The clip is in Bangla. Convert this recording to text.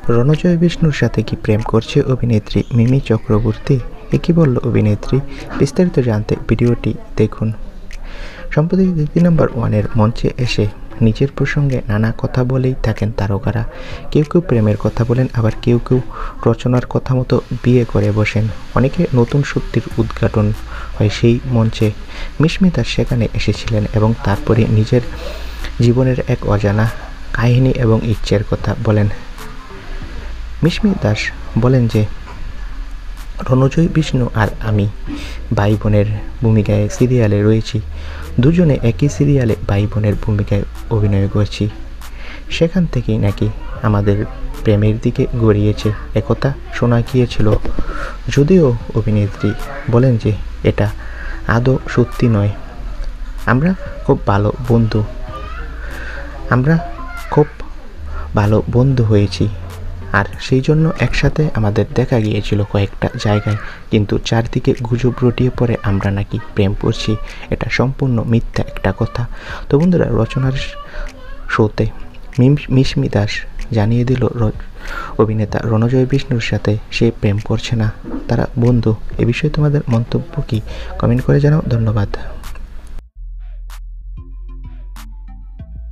রণজয় বিষ্ণুর সাথে কি প্রেম করছে অভিনেত্রী মিমি চক্রবর্তী? একই বলল অভিনেত্রী। বিস্তারিত জানতে ভিডিওটি দেখুন। সম্প্রতি দিদি নাম্বার ওয়ানের মঞ্চে এসে নিজের প্রসঙ্গে নানা কথা বলেই থাকেন তারকারা। কেউ কেউ প্রেমের কথা বলেন, আবার কেউ কেউ রচনার কথা মতো বিয়ে করে বসেন। অনেকে নতুন সত্যির উদ্ঘাটন হয় সেই মঞ্চে। মিস্মিতা সেখানে এসেছিলেন এবং তারপরে নিজের জীবনের এক অজানা কাহিনী এবং ইচ্ছের কথা বলেন। মিস্মি দাস বলেন যে রণজয় বিষ্ণু আর আমি ভাই বোনের ভূমিকায় সিরিয়ালে রয়েছি। দুজনে একই সিরিয়ালে ভাই বোনের ভূমিকায় অভিনয় করছি। সেখান থেকেই নাকি আমাদের প্রেমের দিকে গড়িয়েছে একথা শোনা গিয়েছিল। যদিও অভিনেত্রী বলেন যে এটা আদৌ সত্যি নয়। আমরা খুব ভালো বন্ধু হয়েছি, আর সেই জন্য একসাথে আমাদের দেখা গিয়েছিল কয়েকটা জায়গায়, কিন্তু চারদিকে গুজব রটিয়ে পড়ে আমরা নাকি প্রেম করছি। এটা সম্পূর্ণ মিথ্যা একটা কথা। তো বন্ধুরা, রচনার শোতে মিস্মি দাস জানিয়ে দিল অভিনেতা রণজয় বিষ্ণুর সাথে সে প্রেম করছে না, তারা বন্ধু। এ বিষয়ে তোমাদের মন্তব্য কি? কমেন্ট করে জানাও। ধন্যবাদ।